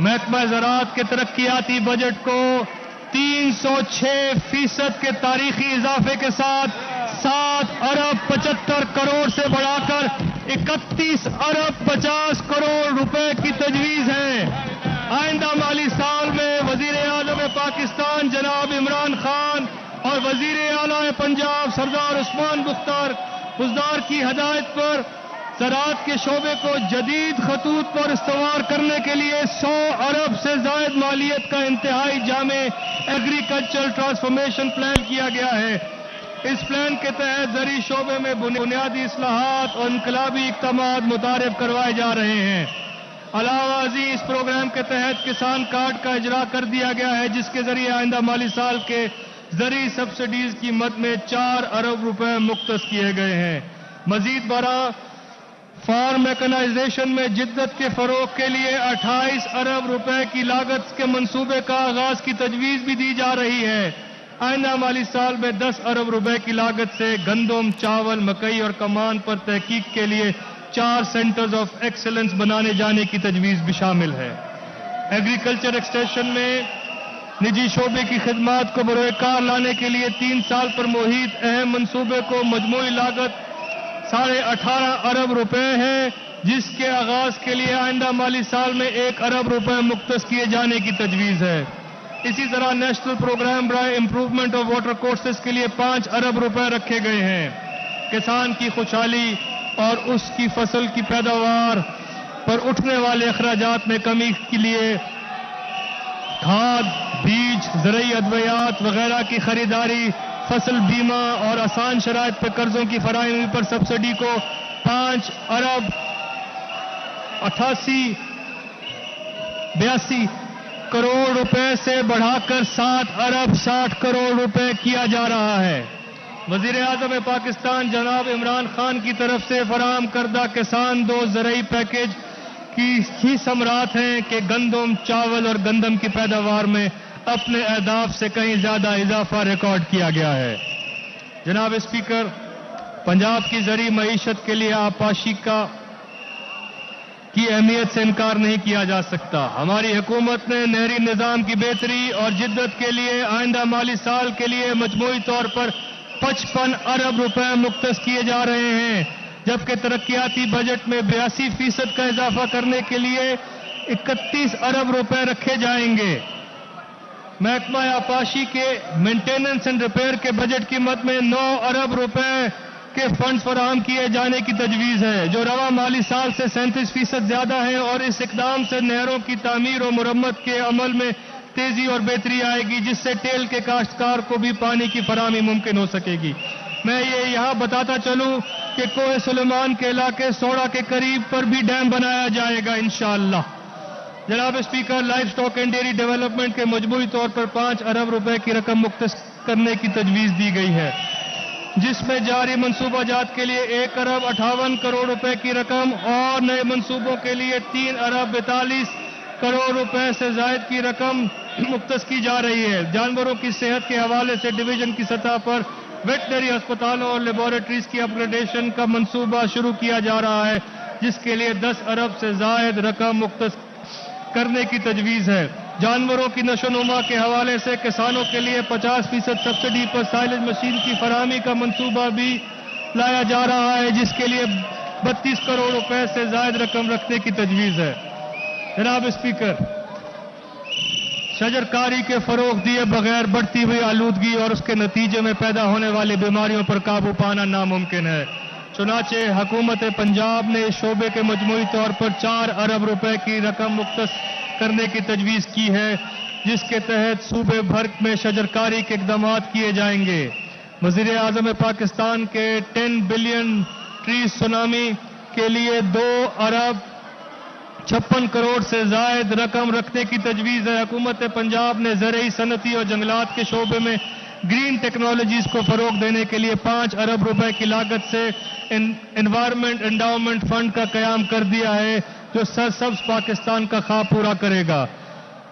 محکمہ زراعت کے ترقیاتی بجٹ کو 306% کے تاریخی اضافے کے ساتھ 7 ارب 75 کروڑ سے بڑھا کر 31 ارب 50 کروڑ روپے کی تجویز ہے۔ آئندہ مالی سال میں وزیر اعظم پاکستان جناب عمران خان اور وزیر اعلیٰ پنجاب سردار عثمان بزدار کی ہدایت پر زراعت کے شعبے کو جدید خطوط پر استوار کرنے کے لیے 100 ارب سے زائد مالیت کا انتہائی جامع ایگریکلچرل ٹرانسفارمیشن پلان کیا گیا ہے۔ اس پلان کے تحت زرعی شعبے میں بنیادی اصلاحات اور انقلابی اقدامات متعارف کروائے جا رہے ہیں۔ علاوہ ازیں اس پروگرام کے تحت کسان کارڈ کا اجرا کر دیا گیا ہے، جس کے ذریعے آئندہ مالی سال کے زرعی سبسڈیز کی مد میں 4 ارب روپے مختص کیے گئے ہیں۔ مزید برآں فارم میکنائزیشن میں جدت کے فروغ کے لیے 28 ارب روپے کی لاگت کے منصوبے کا آغاز کی تجویز بھی دی جا رہی ہے۔ آئندہ مالی سال میں 10 ارب روپے کی لاگت سے گندم، چاول، مکئی اور کمان پر تحقیق کے لیے 4 سینٹرز آف ایکسلنس بنانے جانے کی تجویز بھی شامل ہے۔ ایگریکلچر ایکسٹینشن میں نجی شعبے کی خدمات کو بروئے کار لانے کے لیے 3 سال پر محیط اہم منصوبے کو مجموعی لاگت 18.5 ارب روپے ہے، جس کے آغاز کے لیے آئندہ مالی سال میں 1 ارب روپے مختص کیے جانے کی تجویز ہے۔ اسی طرح نیشنل پروگرام برائے امپروومنٹ آف واٹر کورسز کے لیے 5 ارب روپے رکھے گئے ہیں۔ کسان کی خوشحالی اور اس کی فصل کی پیداوار پر اٹھنے والے اخراجات میں کمی کے لیے کھاد، بیج، زرعی ادویات وغیرہ کی خریداری، فصل بیمہ اور آسان شرائط پہ قرضوں کی فراہمی پر سبسڈی کو 5 ارب 82 کروڑ روپے سے بڑھا کر 7 ارب 60 کروڑ روپے کیا جا رہا ہے۔ وزیر اعظم پاکستان جناب عمران خان کی طرف سے فراہم کردہ کسان دوست زرعی پیکج کی ہی ثمرات ہیں کہ گندم، چاول اور گندم کی پیداوار میں اپنے اہداف سے کہیں زیادہ اضافہ ریکارڈ کیا گیا ہے۔ جناب اسپیکر، پنجاب کی زرعی معیشت کے لیے آبپاشی کی اہمیت سے انکار نہیں کیا جا سکتا۔ ہماری حکومت نے نہری نظام کی بہتری اور جدت کے لیے آئندہ مالی سال کے لیے مجموعی طور پر 55 ارب روپے مختص کیے جا رہے ہیں، جبکہ ترقیاتی بجٹ میں 82% کا اضافہ کرنے کے لیے 31 ارب روپے رکھے جائیں گے۔ محکمہ آبپاشی کے مینٹیننس اینڈ ریپیئر کے بجٹ کی مد میں 9 ارب روپے کے فنڈز فراہم کیے جانے کی تجویز ہے، جو رواں مالی سال سے 37% زیادہ ہیں، اور اس اقدام سے نہروں کی تعمیر و مرمت کے عمل میں تیزی اور بہتری آئے گی، جس سے ٹیل کے کاشتکار کو بھی پانی کی فراہمی ممکن ہو سکے گی۔ میں یہ یہاں بتاتا چلوں کہ کوہ سلیمان کے علاقے سوڑا کے قریب پر بھی ڈیم بنایا جائے گا انشاءاللہ۔ جناب speaker, life stock and dairy development کے مجموعی طور پر 5 ارب روپے کی رقم مختص کرنے کی تجویز دی گئی ہے، جس میں جاری منصوبہ جات کے لیے 1 ارب 58 کروڑ روپے کی رقم اور نئے منصوبوں کے لیے 3 ارب 42 کروڑ روپے سے زائد کی رقم مختص کی جا رہی ہے۔ جانوروں کی صحت کے حوالے سے ڈویژن کی سطح پر ویٹنری ہسپتالوں اور لیبارٹریز کی اپ گریڈیشن کا منصوبہ شروع کیا جا رہا ہے، جس کے لیے 10 ارب سے زائد رقم مختص کرنے کی تجویز ہے۔ جانوروں کی نشو و نما کے حوالے سے کسانوں کے لیے 50% سبسڈی پر سائلج مشین کی فراہمی کا منصوبہ بھی لایا جا رہا ہے، جس کے لیے 32 کروڑ روپے سے زائد رقم رکھنے کی تجویز ہے۔ جناب اسپیکر، شجرکاری کے فروغ دیے بغیر بڑھتی ہوئی آلودگی اور اس کے نتیجے میں پیدا ہونے والی بیماریوں پر قابو پانا ناممکن ہے۔ چنانچہ حکومت پنجاب نے اس شعبے کے مجموعی طور پر 4 ارب روپے کی رقم مختص کرنے کی تجویز کی ہے، جس کے تحت صوبے بھر میں شجرکاری کے اقدامات کیے جائیں گے۔ وزیر اعظم پاکستان کے 10 بلین ٹریز سونامی کے لیے 2 ارب 56 کروڑ سے زائد رقم رکھنے کی تجویز ہے۔ حکومت پنجاب نے زرعی، صنعتی اور جنگلات کے شعبے میں گرین ٹیکنالوجیز کو فروغ دینے کے لیے 5 ارب روپے کی لاگت سے انوائرمنٹ انڈاؤمنٹ فنڈ کا قیام کر دیا ہے، جو سرسبز پاکستان کا خواب پورا کرے گا۔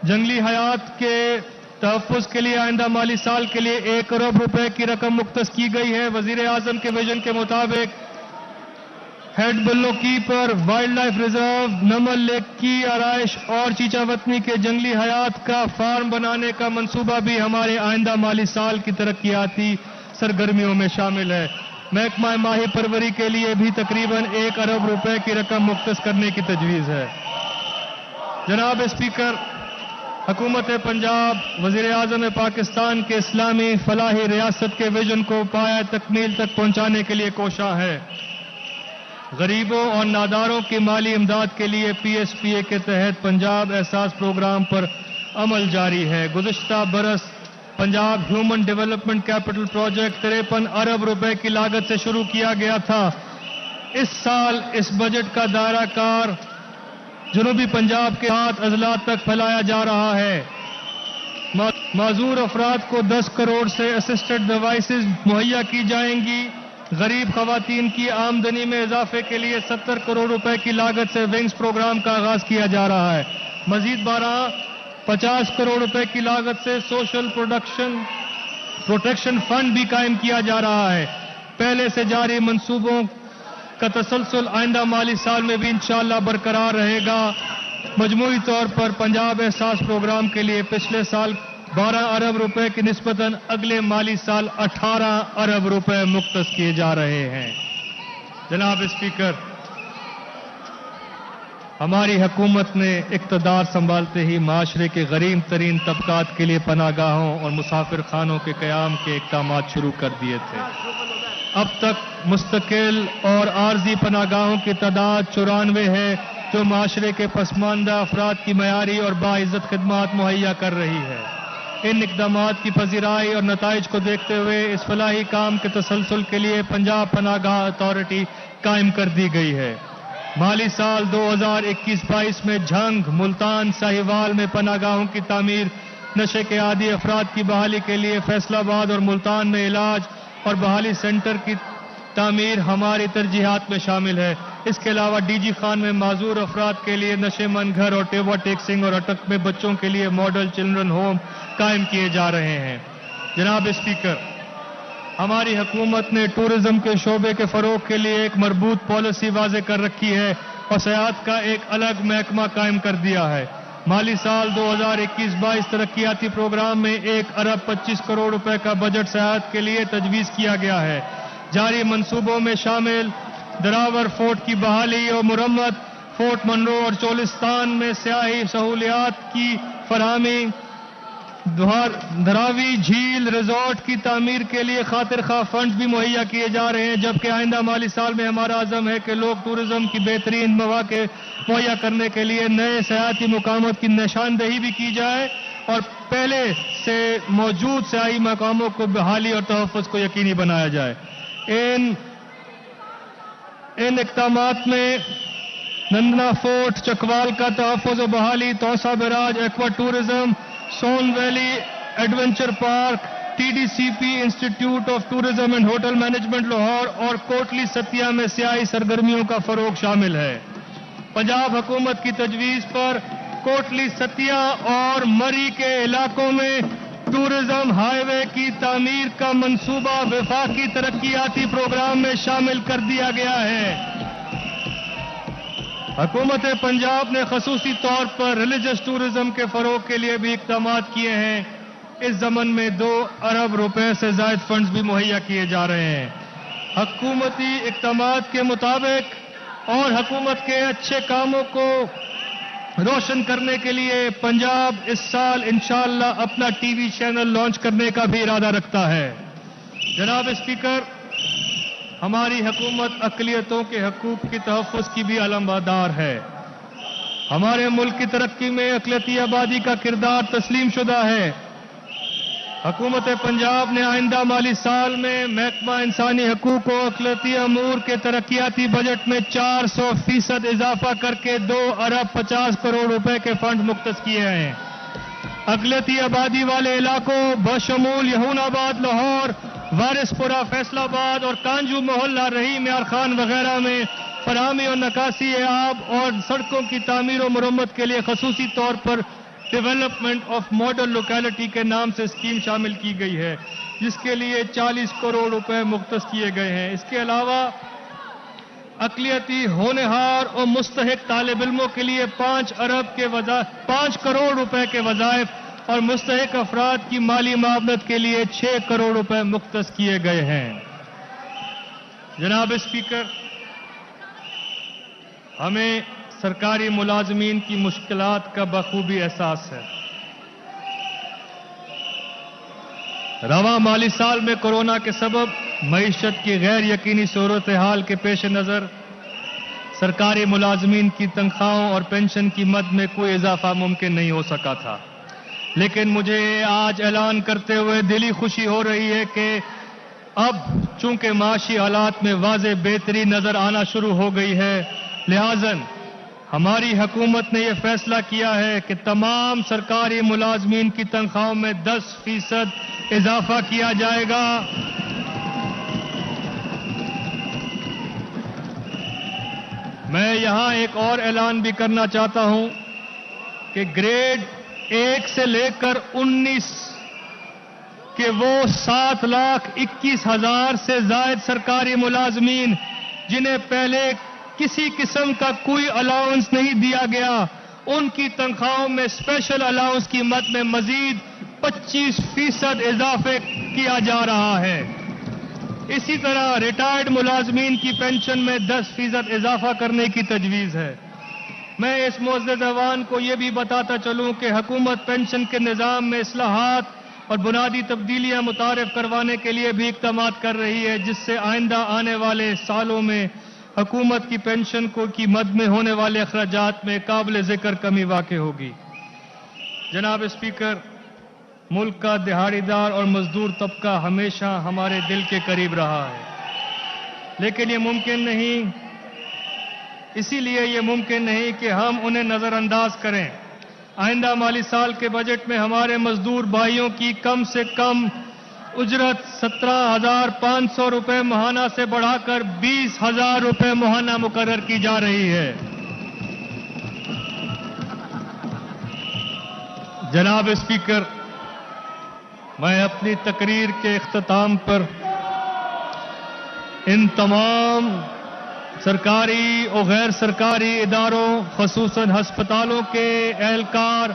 جنگلی حیات کے تحفظ کے لیے آئندہ مالی سال کے لیے 1 ارب روپے کی رقم مختص کی گئی ہے۔ وزیر اعظم کے ویژن کے مطابق ہیڈ بلو کیپر، wildlife reserve, Namal lake کی آرائش اور چیچا وطنی کے جنگلی حیات کا فارم بنانے کا منصوبہ بھی ہمارے آئندہ مالی سال کی ترقیاتی سرگرمیوں میں شامل ہے۔ محکمہ ماہی پروری کے لیے بھی تقریباً 1 ارب روپے کی رقم مختص کرنے کی تجویز ہے۔ جناب اسپیکر، حکومت پنجاب وزیر اعظم پاکستان کے اسلامی فلاحی ریاست کے ویژن کو پایہ تکمیل تک پہنچانے کے لیے کوشاں ہے۔ غریبوں اور ناداروں کی مالی امداد کے لیے پی ایس پی اے کے تحت پنجاب احساس پروگرام پر عمل جاری ہے۔ گزشتہ برس Punjab human development capital project 53 ارب روپے کی لاگت سے شروع کیا گیا تھا۔ اس سال اس بجٹ کا دائرہ کار جنوبی پنجاب کے 7 اضلاع تک پھیلایا جا رہا ہے۔ معذور افراد کو 10 کروڑ سے اسسٹڈ ڈیوائسز مہیا کی جائیں گی۔ غریب خواتین کی آمدنی میں اضافے کے لیے 70 کروڑ روپے کی لاگت سے ونگز پروگرام کا آغاز کیا جا رہا ہے۔ مزید 50 کروڑ روپے کی لاگت سے سوشل پروٹیکشن فنڈ بھی قائم کیا جا رہا ہے۔ پہلے سے جاری منصوبوں کا تسلسل آئندہ مالی سال میں بھی انشاءاللہ برقرار رہے گا۔ مجموعی طور پر پنجاب احساس پروگرام کے لیے پچھلے سال 12 ارب روپے کی نسبتاً اگلے مالی سال 18 ارب روپے مختص کیے جا رہے ہیں۔ جناب اسپیکر، ہماری حکومت نے اقتدار سنبھالتے ہی معاشرے کے غریب ترین طبقات کے لیے پناہ گاہوں اور مسافر خانوں کے قیام کے اقدامات شروع کر دیے تھے۔ اب تک مستقل اور عارضی پناہ گاہوں کی تعداد 94 ہے، جو معاشرے کے پسماندہ افراد کی معیاری اور باعزت خدمات مہیا کر رہی ہے۔ ان اقدامات کی پذیرائی اور نتائج کو دیکھتے ہوئے اس فلاحی کام کے تسلسل کے لیے پنجاب پناہ گاہ اتھارٹی قائم کر دی گئی ہے۔ مالی سال 2021-22 میں جھنگ، ملتان، ساہیوال میں پناہ گاہوں کی تعمیر، نشے کے عادی افراد کی بحالی کے لیے فیصل آباد اور ملتان میں علاج اور بحالی سینٹر کی تعمیر ہماری ترجیحات میں شامل ہے۔ اس کے علاوہ ڈی جی خان میں معذور افراد کے لیے نشے من گھر اور ٹیوا ٹیکسنگ اور اٹک میں بچوں کے لیے ماڈل چلڈرن ہوم قائم کیے جا رہے ہیں۔ جناب اسپیکر، ہماری حکومت نے ٹورزم کے شعبے کے فروغ کے لیے ایک مربوط پالیسی واضح کر رکھی ہے اور سیاحت کا ایک الگ محکمہ قائم کر دیا ہے۔ مالی سال 2021-22 ترقیاتی پروگرام میں 1 ارب 25 کروڑ روپے کا بجٹ سیاحت کے لیے تجویز کیا گیا ہے۔ جاری منصوبوں میں شامل دراور فورٹ کی بحالی اور مرمت، فورٹ منرو اور چولستان میں سیاحی سہولیات کی فراہمی، دھراوی جھیل ریزورٹ کی تعمیر کے لیے خاطر خواہ فنڈ بھی مہیا کیے جا رہے ہیں، جبکہ آئندہ مالی سال میں ہمارا عزم ہے کہ لوگ ٹورزم کی بہترین مواقع مہیا کرنے کے لیے نئے سیاحتی مقامات کی نشاندہی بھی کی جائے اور پہلے سے موجود سیاحتی مقاموں کو بحالی اور تحفظ کو یقینی بنایا جائے۔ ان اقدامات میں نندنا فورٹ، چکوال کا تحفظ و بحالی، Taunsa barrage aqua tourism, Soon valley adventure park, T D C P institute of tourism and hotel management Lahore اور کوٹلی ستیا میں سیاحی سرگرمیوں کا فروغ شامل ہے۔ پنجاب حکومت کی تجویز پر کوٹلی ستیا اور مری کے علاقوں میں ٹورزم ہائی وے کی تعمیر کا منصوبہ وفاقی ترقیاتی پروگرام میں شامل کر دیا گیا ہے۔ حکومت پنجاب نے خصوصی طور پر ریلیجس ٹورزم کے فروغ کے لیے بھی اقدامات کیے ہیں۔ اس ضمن میں 2 ارب روپے سے زائد فنڈز بھی مہیا کیے جا رہے ہیں۔ حکومتی اقدامات کے مطابق اور حکومت کے اچھے کاموں کو روشن کرنے کے لیے پنجاب اس سال انشاءاللہ اپنا ٹی وی چینل لانچ کرنے کا بھی ارادہ رکھتا ہے۔ جناب اسپیکر، ہماری حکومت اقلیتوں کے حقوق کی تحفظ کی بھی علمبردار ہے۔ ہمارے ملک کی ترقی میں اقلیتی آبادی کا کردار تسلیم شدہ ہے۔ حکومت پنجاب نے آئندہ مالی سال میں محکمہ انسانی حقوق و اقلیتی امور کے ترقیاتی بجٹ میں 400% اضافہ کر کے 2 ارب 50 کروڑ روپے کے فنڈ مختص کیے ہیں۔ اقلیتی آبادی والے علاقوں بشمول یہون آباد، لاہور، وارث پورہ، فیصل آباد اور کانجو محلہ، رحیم یار خان وغیرہ میں فراہمی اور نکاسی آب اور سڑکوں کی تعمیر و مرمت کے لیے خصوصی طور پر ڈیولپمنٹ آف ماڈل لوکیلٹی کے نام سے اسکیم شامل کی گئی ہے، جس کے لیے 40 کروڑ روپے مختص کیے گئے ہیں۔ اس کے علاوہ اقلیتی ہونہار اور مستحق طالب علموں کے لیے 5 کروڑ روپے کے وظائف اور مستحق افراد کی مالی معاونت کے لیے 6 کروڑ روپے مختص کیے گئے ہیں۔ جناب اسپیکر، ہمیں سرکاری ملازمین کی مشکلات کا بخوبی احساس ہے۔ رواں مالی سال میں کورونا کے سبب معیشت کی غیر یقینی صورتحال کے پیش نظر سرکاری ملازمین کی تنخواہوں اور پینشن کی مد میں کوئی اضافہ ممکن نہیں ہو سکا تھا، لیکن مجھے آج اعلان کرتے ہوئے دلی خوشی ہو رہی ہے کہ اب چونکہ معاشی حالات میں واضح بہتری نظر آنا شروع ہو گئی ہے، لہذا ہماری حکومت نے یہ فیصلہ کیا ہے کہ تمام سرکاری ملازمین کی تنخواہوں میں 10% اضافہ کیا جائے گا۔ میں یہاں ایک اور اعلان بھی کرنا چاہتا ہوں کہ گریڈ 1 سے لے کر 19 کہ وہ 7,21,000 سے زائد سرکاری ملازمین جنہیں پہلے کسی قسم کا کوئی الاؤنس نہیں دیا گیا، ان کی تنخواہوں میں اسپیشل الاؤنس کی مد میں مزید 25% اضافے کیا جا رہا ہے۔ اسی طرح ریٹائرڈ ملازمین کی پینشن میں 10% اضافہ کرنے کی تجویز ہے۔ میں اس معزز ایوان کو یہ بھی بتاتا چلوں کہ حکومت پینشن کے نظام میں اصلاحات اور بنیادی تبدیلیاں متعارف کروانے کے لیے بھی اقدامات کر رہی ہے، جس سے آئندہ آنے والے سالوں میں حکومت کی پینشن کی مد میں ہونے والے اخراجات میں قابل ذکر کمی واقع ہوگی۔ جناب اسپیکر، ملک کا دہاڑی دار اور مزدور طبقہ ہمیشہ ہمارے دل کے قریب رہا ہے، لیکن یہ ممکن نہیں، اسی لیے یہ ممکن نہیں کہ ہم انہیں نظر انداز کریں۔ آئندہ مالی سال کے بجٹ میں ہمارے مزدور بھائیوں کی کم سے کم اجرت 17,500 روپے ماہانہ سے بڑھا کر 20,000 روپے ماہانہ مقرر کی جا رہی ہے۔ جناب اسپیکر، میں اپنی تقریر کے اختتام پر ان تمام سرکاری اور غیر سرکاری اداروں، خصوصاً ہسپتالوں کے اہلکار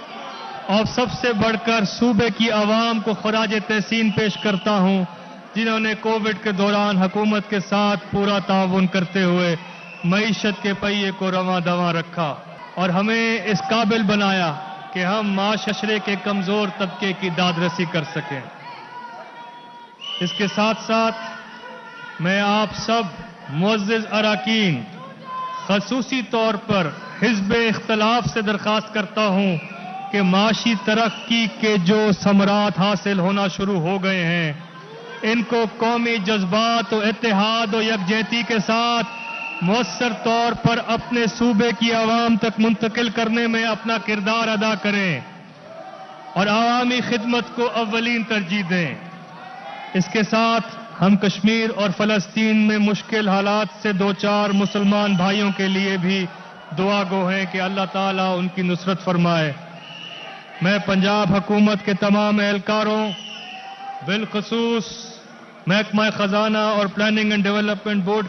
اور سب سے بڑھ کر صوبے کی عوام کو خراج تحسین پیش کرتا ہوں، جنہوں نے کووڈ کے دوران حکومت کے ساتھ پورا تعاون کرتے ہوئے معیشت کے پہیے کو رواں دواں رکھا اور ہمیں اس قابل بنایا کہ ہم معاشرے کے کمزور طبقے کی داد رسی کر سکیں۔ اس کے ساتھ ساتھ میں آپ سب معزز اراکین، خصوصی طور پر حزب اختلاف سے درخواست کرتا ہوں کہ معاشی ترقی کے جو ثمرات حاصل ہونا شروع ہو گئے ہیں، ان کو قومی جذبات و اتحاد و یکجہتی کے ساتھ مؤثر طور پر اپنے صوبے کی عوام تک منتقل کرنے میں اپنا کردار ادا کریں اور عوامی خدمت کو اولین ترجیح دیں۔ اس کے ساتھ ہم کشمیر اور فلسطین میں مشکل حالات سے دوچار مسلمان بھائیوں کے لیے بھی دعا گو ہیں کہ اللہ تعالیٰ ان کی نصرت فرمائے۔ میں پنجاب حکومت کے تمام اہلکاروں، بالخصوص محکمہ خزانہ اور پلاننگ اینڈ ڈیولپمنٹ بورڈ